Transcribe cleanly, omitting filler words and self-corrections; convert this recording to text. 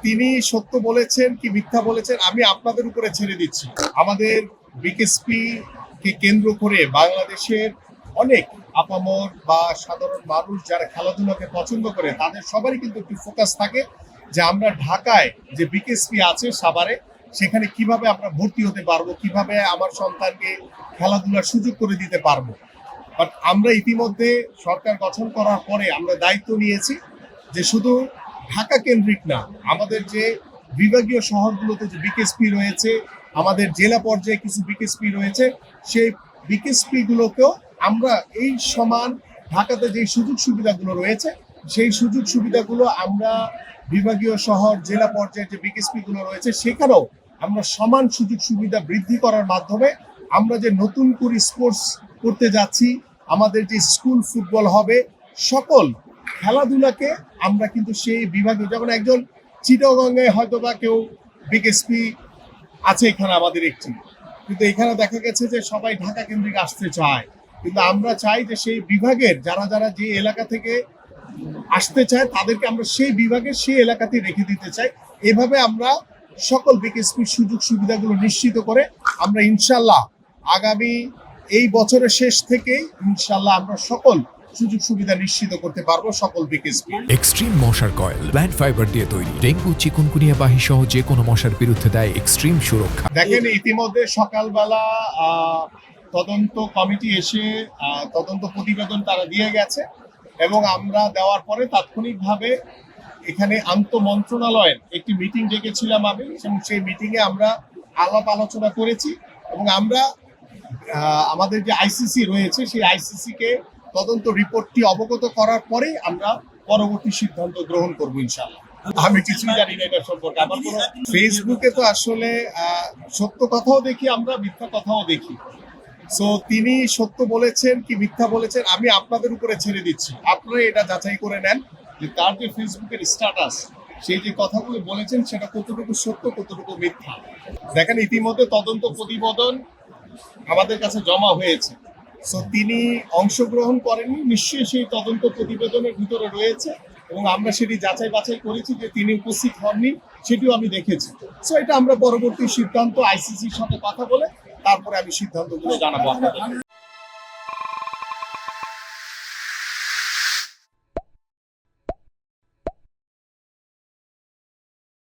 তিনি সত্য বলেছেন কি মিথ্যা বলেছেন আমি আপনাদের উপরে ছেড়ে দিচ্ছি। আমাদের বিকেএসপি কে কেন্দ্র করে বাংলাদেশের অনেক আপামর বা সাধারণ মানুষ যারা খেলাধুলাকে পছন্দ করে তাদের সবারই কিন্তু একটু ফোকাস থাকে যে আমরা ঢাকায় যে বিকেএসপি আছে সাভারে সেখানে কিভাবে আমরা ভর্তি হতে পারবো, কিভাবে আমার সন্তানকে খেলাধুলার সুযোগ করে দিতে পারবো। বাট আমরা ইতিমধ্যে সরকার গঠন করার পরে আমরা দায়িত্ব নিয়েছি যে শুধু ঢাকা কেন্দ্রিক না, আমাদের যে বিভাগীয় শহরগুলোতে যে বিকেএসপি রয়েছে, আমাদের জেলা পর্যায়ে কিছু বিকেএসপি রয়েছে, সেই বিকেএসপি গুলোকেও আমরা এই সমান ঢাকাতে যে সুযোগ সুবিধাগুলো রয়েছে সেই সুযোগ সুবিধাগুলো আমরা বিভাগীয় শহর জেলা পর্যায়ে যে বিকেএসপি গুলো রয়েছে সেখানেও আমরা সমান সুযোগ সুবিধা বৃদ্ধি করার মাধ্যমে আমরা যে নতুন করে স্পোর্টস করতে যাচ্ছি, আমাদের যে স্কুল ফুটবল হবে, সকল খেলাধুলাকে আমরা কিন্তু সেই বিভাগে, যেমন একজন চিটাগংয়ে হয়তো বা কেউ বিকেএসপি আছে এখানে আমাদের একটি, কিন্তু এখানে দেখা গেছে যে সবাই ঢাকা কেন্দ্রিক আসতে চায়, কিন্তু আমরা চাই যে সেই বিভাগের যারা যারা যে এলাকা থেকে আসতে চায় তাদেরকে আমরা সেই বিভাগে সেই এলাকাতে রেখে দিতে চাই। এভাবে আমরা সকল বিকেএসপির সুযোগ সুবিধাগুলো নিশ্চিত করে আমরা ইনশাল্লাহ আগামী এই বছরের শেষ থেকেই ইনশাল্লাহ আমরা সকল সুযোগ সুবিধা নিশ্চিত করতে পারবো সকল বিকেএসপি। এক্সট্রিম মশার কয়েল প্ল্যান্ট ফাইবার দিয়ে তৈরি, ডেঙ্গু চিকুনগুনিয়া বাহি সহ যে কোনো মশার বিরুদ্ধে দেয় এক্সট্রিম সুরক্ষা। দেখেন, ইতিমধ্যে সকালবেলা তদন্ত কমিটি এসে তদন্ত প্রতিবেদন তারা দিয়ে গেছে এবং আমরা দেওয়ার পরে তাৎক্ষণিকভাবে এখানে আন্তঃ মন্ত্রণালয়ের একটি মিটিং ডেকেছিলাম আমি, এবং সেই মিটিংয়ে আমরা আলাপ আলোচনা করেছি এবং আমরা আমাদের যে আইসিসি রয়েছে সেই আইসিসি কে তদন্ত রিপোর্টটি অবগত করার পরে আমরা পরবর্তী সিদ্ধান্ত গ্রহণ করবো ইনশাআল্লাহ। আমি কিছুই জানি না এটা সম্পর্কে। আমার কোনো ফেসবুকে তো আসলে সত্য কথাও দেখি, আমরা মিথ্যা কথাও দেখি। সো তিনি সত্য বলেছেন কি মিথ্যা বলেছেন আমি আপনাদের উপরে ছেড়ে দিচ্ছি। আপনারা এটা যাচাই করে নেন যে তার যে ফেসবুকের স্ট্যাটাস, সেই যে কথাগুলো বলেছেন সেটা কতটুকু সত্য কতটুকু মিথ্যা। দেখেন, ইতিমধ্যে তদন্ত প্রতিবেদন আমাদের কাছে জমা হয়েছে। সো তিনি অংশগ্রহণ করেননি, নিশ্চয়ই সেই তদন্ত প্রতিবেদনের ভিতরে রয়েছে এবং আমরা সেটি যাচাই বাছাই করেছি যে তিনি উপস্থিত হননি, সেটিও আমি দেখেছি। সো এটা আমরা পরবর্তী সিদ্ধান্ত আইসিসির সাথে কথা বলে তারপরে আমি সিদ্ধান্তগুলো জানাবো আপনাদের।